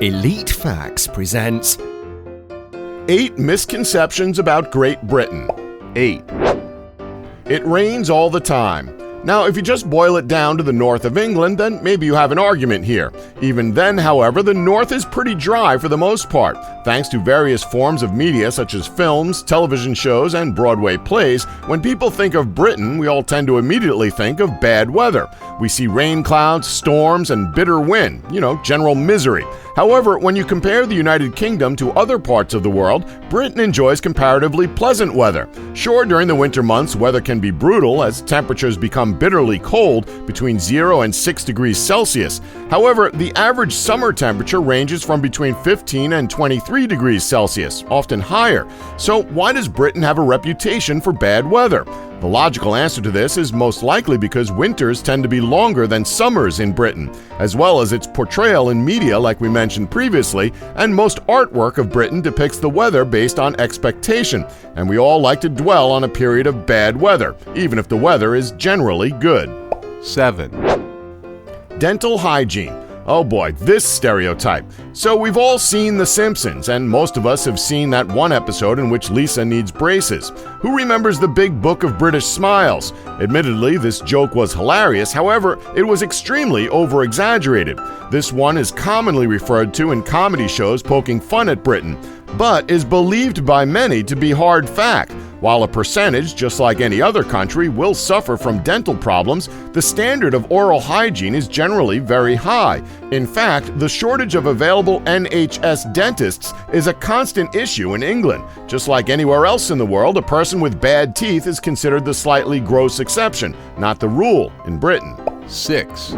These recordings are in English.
Elite Facts presents 8 Misconceptions about Great Britain. 8. It rains all the time. Now, if you just boil it down to the north of England, then maybe you have an argument here. Even then, however, the north is pretty dry for the most part, thanks to various forms of media such as films, television shows, and Broadway plays. When people think of Britain, we all tend to immediately think of bad weather. We see rain clouds, storms, and bitter wind, general misery. However, when you compare the United Kingdom to other parts of the world, Britain enjoys comparatively pleasant weather. Sure, during the winter months, weather can be brutal as temperatures become bitterly cold, between 0 and 6 degrees Celsius. However, the average summer temperature ranges from between 15 and 23 degrees Celsius, often higher. So why does Britain have a reputation for bad weather? The logical answer to this is most likely because winters tend to be longer than summers in Britain, as well as its portrayal in media like we mentioned previously, and most artwork of Britain depicts the weather based on expectation, and we all like to dwell on a period of bad weather, even if the weather is generally good. 7. Dental hygiene. Oh boy, this stereotype. So we've all seen The Simpsons, and most of us have seen that one episode in which Lisa needs braces. Who remembers the Big Book of British Smiles? Admittedly, this joke was hilarious, however, it was extremely over-exaggerated. This one is commonly referred to in comedy shows poking fun at Britain, but is believed by many to be hard fact. While a percentage, just like any other country, will suffer from dental problems, the standard of oral hygiene is generally very high. In fact, the shortage of available NHS dentists is a constant issue in England. Just like anywhere else in the world, a person with bad teeth is considered the slightly gross exception, not the rule in Britain. 6.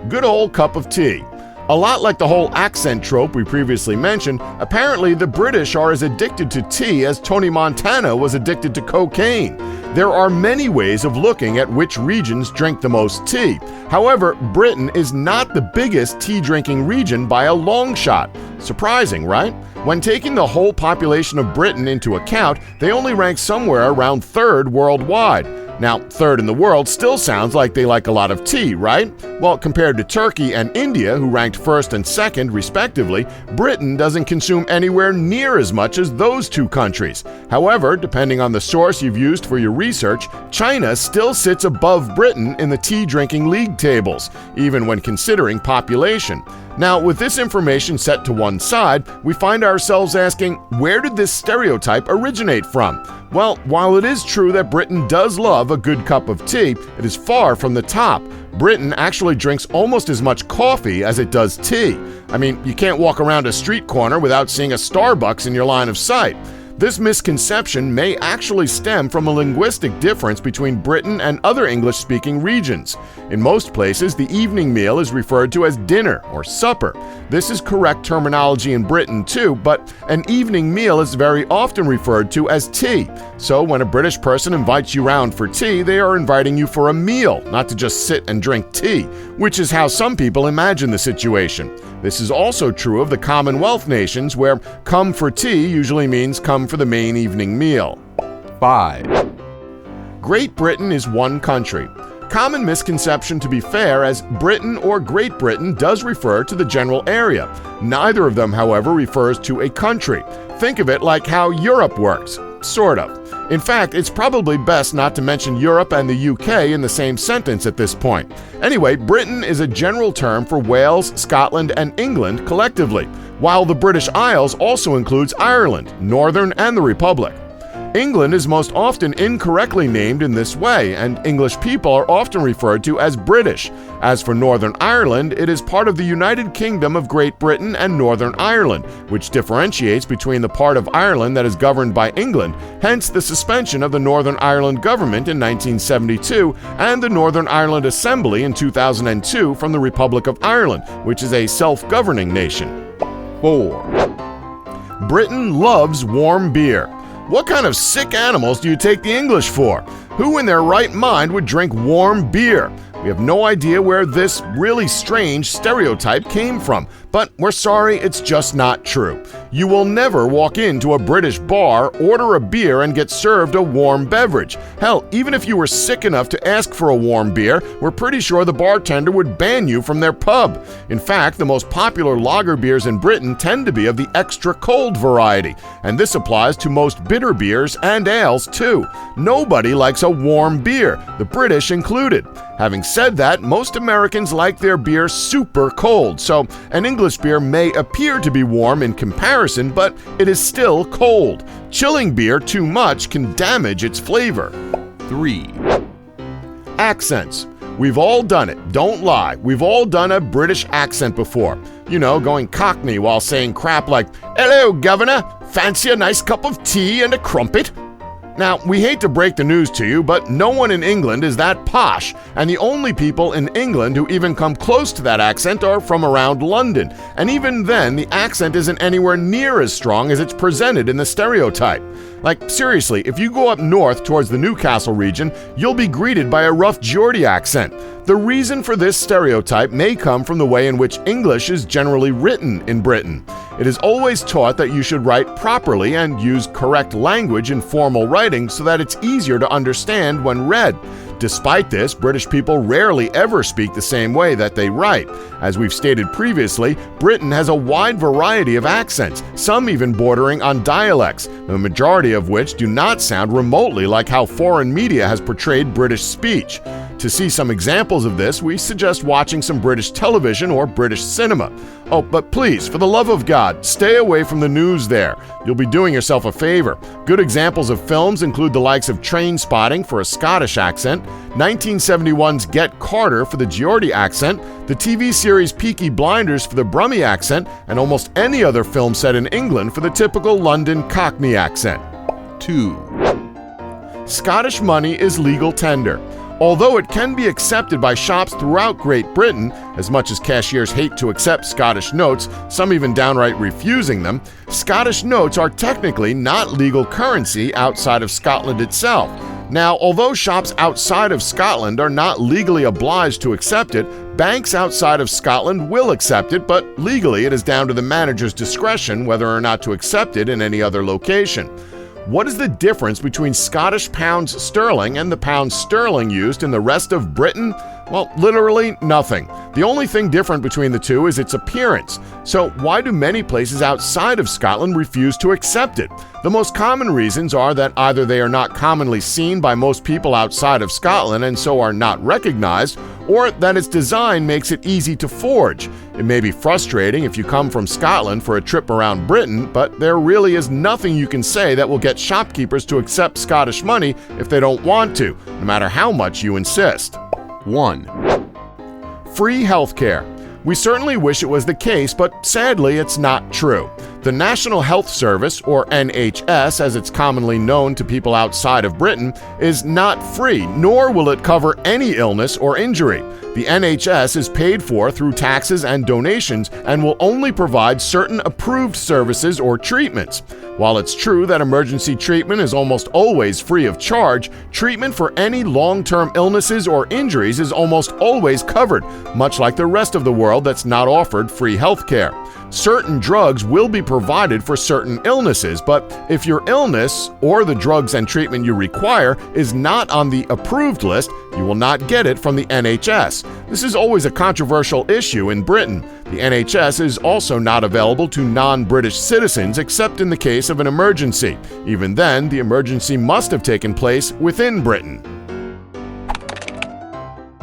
Good old cup of tea. A lot like the whole accent trope we previously mentioned, apparently the British are as addicted to tea as Tony Montana was addicted to cocaine. There are many ways of looking at which regions drink the most tea. However, Britain is not the biggest tea-drinking region by a long shot. Surprising, right? When taking the whole population of Britain into account, they only rank somewhere around 3rd worldwide. Now, 3rd in the world still sounds like they like a lot of tea, right? Well, compared to Turkey and India, who ranked 1st and 2nd respectively, Britain doesn't consume anywhere near as much as those two countries. However, depending on the source you've used for your research, China still sits above Britain in the tea-drinking league tables, even when considering population. Now, with this information set to one side, we find ourselves asking, where did this stereotype originate from? Well, while it is true that Britain does love a good cup of tea, it is far from the top. Britain actually drinks almost as much coffee as it does tea. I mean, you can't walk around a street corner without seeing a Starbucks in your line of sight. This misconception may actually stem from a linguistic difference between Britain and other English-speaking regions. In most places, the evening meal is referred to as dinner or supper. This is correct terminology in Britain too, but an evening meal is very often referred to as tea. So when a British person invites you round for tea, they are inviting you for a meal, not to just sit and drink tea, which is how some people imagine the situation. This is also true of the Commonwealth nations, where come for tea usually means come for the main evening meal. 5. Great Britain is one country. Common misconception, to be fair, as Britain or Great Britain does refer to the general area. Neither of them, however, refers to a country. Think of it like how Europe works, sort of. In fact, it's probably best not to mention Europe and the UK in the same sentence at this point. Anyway, Britain is a general term for Wales, Scotland, and England collectively, while the British Isles also includes Ireland, Northern, and the Republic. England is most often incorrectly named in this way, and English people are often referred to as British. As for Northern Ireland, it is part of the United Kingdom of Great Britain and Northern Ireland, which differentiates between the part of Ireland that is governed by England, hence the suspension of the Northern Ireland government in 1972 and the Northern Ireland Assembly in 2002 from the Republic of Ireland, which is a self-governing nation. 4. Britain loves warm beer. What kind of sick animals do you take the English for? Who in their right mind would drink warm beer? We have no idea where this really strange stereotype came from, but we're sorry, it's just not true. You will never walk into a British bar, order a beer, and get served a warm beverage. Hell, even if you were sick enough to ask for a warm beer, we're pretty sure the bartender would ban you from their pub. In fact, the most popular lager beers in Britain tend to be of the extra cold variety, and this applies to most bitter beers and ales too. Nobody likes a warm beer, the British included. Having said that, most Americans like their beer super cold, so an English beer may appear to be warm in comparison, but it is still cold. Chilling beer too much can damage its flavor. 3, Accents. We've all done it, don't lie. We've all done a British accent before. You know, going Cockney while saying crap like, "Hello, Governor, fancy a nice cup of tea and a crumpet?" Now, we hate to break the news to you, but no one in England is that posh, and the only people in England who even come close to that accent are from around London, and even then, the accent isn't anywhere near as strong as it's presented in the stereotype. Like, seriously, if you go up north towards the Newcastle region, you'll be greeted by a rough Geordie accent. The reason for this stereotype may come from the way in which English is generally written in Britain. It is always taught that you should write properly and use correct language in formal writing so that it's easier to understand when read. Despite this, British people rarely ever speak the same way that they write. As we've stated previously, Britain has a wide variety of accents, some even bordering on dialects, the majority of which do not sound remotely like how foreign media has portrayed British speech. To see some examples of this, we suggest watching some British television or British cinema. Oh, but please, for the love of God, stay away from the news there. You'll be doing yourself a favor. Good examples of films include the likes of Trainspotting for a Scottish accent, 1971's Get Carter for the Geordie accent, the TV series Peaky Blinders for the Brummie accent, and almost any other film set in England for the typical London Cockney accent. 2, Scottish money is legal tender. Although it can be accepted by shops throughout Great Britain, as much as cashiers hate to accept Scottish notes, some even downright refusing them, Scottish notes are technically not legal currency outside of Scotland itself. Now, although shops outside of Scotland are not legally obliged to accept it, banks outside of Scotland will accept it, but legally it is down to the manager's discretion whether or not to accept it in any other location. What is the difference between Scottish pounds sterling and the pound sterling used in the rest of Britain? Well, literally nothing. The only thing different between the two is its appearance. So why do many places outside of Scotland refuse to accept it? The most common reasons are that either they are not commonly seen by most people outside of Scotland and so are not recognized, or that its design makes it easy to forge. It may be frustrating if you come from Scotland for a trip around Britain, but there really is nothing you can say that will get shopkeepers to accept Scottish money if they don't want to, no matter how much you insist. 1, Free healthcare. We certainly wish it was the case, but sadly it's not true. The National Health Service, or NHS as it's commonly known to people outside of Britain, is not free, nor will it cover any illness or injury. The NHS is paid for through taxes and donations and will only provide certain approved services or treatments. While it's true that emergency treatment is almost always free of charge, treatment for any long-term illnesses or injuries is almost always covered, much like the rest of the world that's not offered free healthcare. Certain drugs will be provided for certain illnesses, but if your illness or the drugs and treatment you require is not on the approved list, you will not get it from the NHS. This is always a controversial issue in Britain. The NHS is also not available to non-British citizens except in the case of an emergency. Even then, the emergency must have taken place within Britain.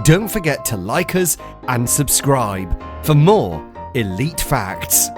Don't forget to like us and subscribe for more Elite Facts.